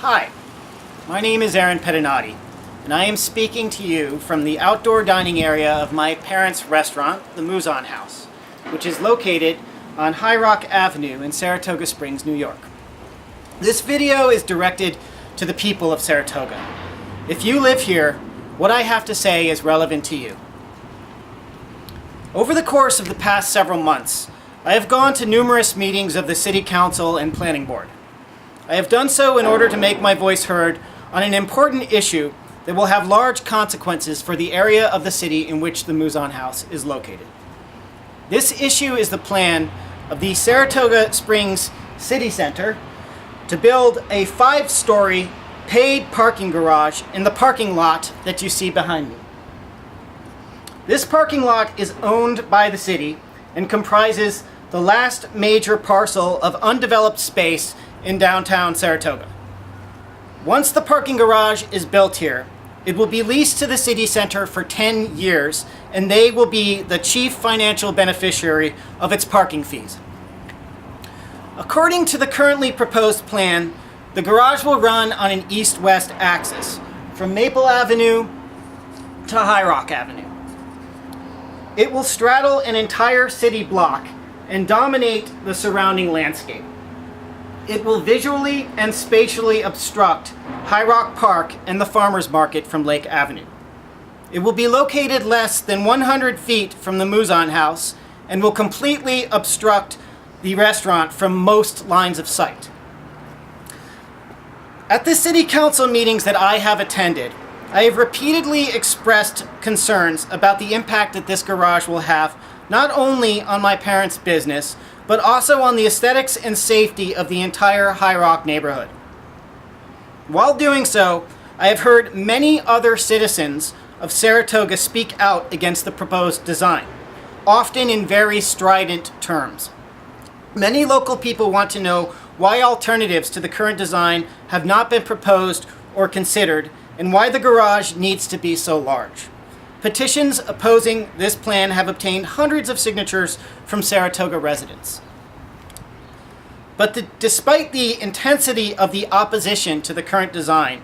Hi, my name is Aaron Pedinati, and I am speaking to you from the outdoor dining area of my parents' restaurant, the Mouzon House, which is located on High Rock Avenue in Saratoga Springs, New York. This video is directed to the people of Saratoga. If you live here, what I have to say is relevant to you. Over the course of the past several months, I have gone to numerous meetings of the City Council and Planning Board. I have done so in order to make my voice heard on an important issue that will have large consequences for the area of the city in which the Mouzon House is located. This issue is the plan of the Saratoga Springs City Center to build a 5-story paid parking garage in the parking lot that you see behind me. This parking lot is owned by the city and comprises the last major parcel of undeveloped space in downtown Saratoga. Once the parking garage is built here, it will be leased to the city center for 10 years, and they will be the chief financial beneficiary of its parking fees. According to the currently proposed plan, the garage will run on an east-west axis, from Maple Avenue to High Rock Avenue. It will straddle an entire city block and dominate the surrounding landscape. It will visually and spatially obstruct High Rock Park and the Farmers Market from Lake Avenue. It will be located less than 100 feet from the Mouzon House and will completely obstruct the restaurant from most lines of sight. At the City Council meetings that I have attended, I have repeatedly expressed concerns about the impact that this garage will have not only on my parents' business, but also on the aesthetics and safety of the entire High Rock neighborhood. While doing so, I have heard many other citizens of Saratoga speak out against the proposed design, often in very strident terms. Many local people want to know why alternatives to the current design have not been proposed or considered, and why the garage needs to be so large. Petitions opposing this plan have obtained hundreds of signatures from Saratoga residents. But despite the intensity of the opposition to the current design,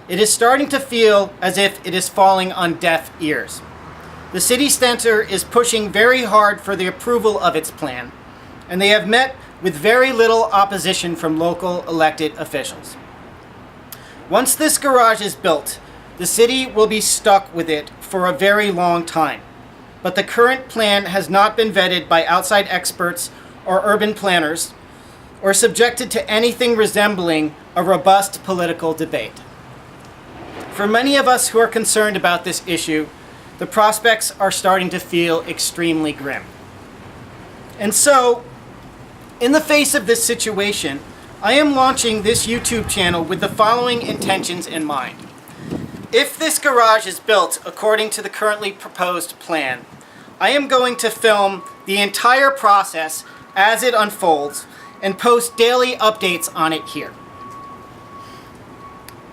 it is starting to feel as if it is falling on deaf ears. The city center is pushing very hard for the approval of its plan, and they have met with very little opposition from local elected officials. Once this garage is built, the city will be stuck with it for a very long time, but the current plan has not been vetted by outside experts or urban planners, or subjected to anything resembling a robust political debate. For many of us who are concerned about this issue, the prospects are starting to feel extremely grim. And so, in the face of this situation, I am launching this YouTube channel with the following intentions in mind. If this garage is built according to the currently proposed plan, I am going to film the entire process as it unfolds and post daily updates on it here.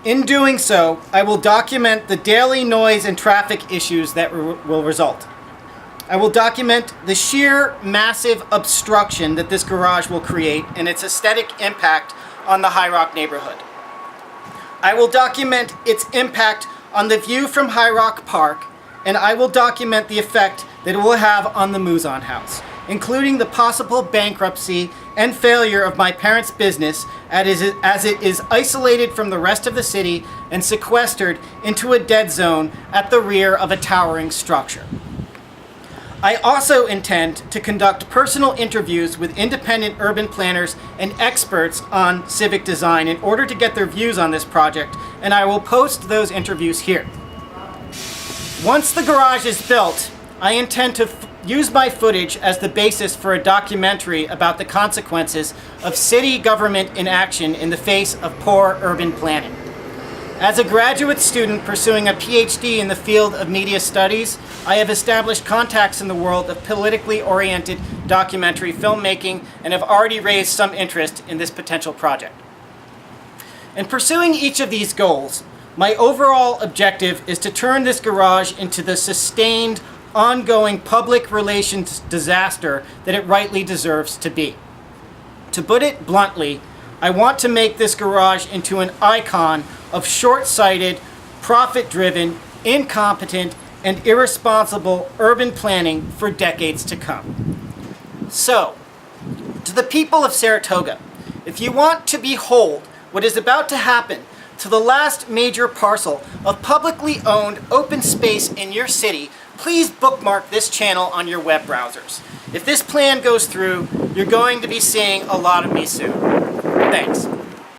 In doing so, I will document the daily noise and traffic issues that will result. I will document the sheer massive obstruction that this garage will create and its aesthetic impact on the High Rock neighborhood. I will document its impact on the view from High Rock Park, and I will document the effect that it will have on the Mouzon House, including the possible bankruptcy and failure of my parents' business as it is isolated from the rest of the city and sequestered into a dead zone at the rear of a towering structure. I also intend to conduct personal interviews with independent urban planners and experts on civic design in order to get their views on this project, and I will post those interviews here. Once the garage is built, I intend to use my footage as the basis for a documentary about the consequences of city government inaction in the face of poor urban planning. As a graduate student pursuing a PhD in the field of media studies, I have established contacts in the world of politically oriented documentary filmmaking and have already raised some interest in this potential project. In pursuing each of these goals, my overall objective is to turn this garage into the sustained, ongoing public relations disaster that it rightly deserves to be. To put it bluntly, I want to make this garage into an icon of short-sighted, profit-driven, incompetent, and irresponsible urban planning for decades to come. So, to the people of Saratoga, if you want to behold what is about to happen to the last major parcel of publicly owned open space in your city, please bookmark this channel on your web browsers. If this plan goes through, you're going to be seeing a lot of me soon. Thanks.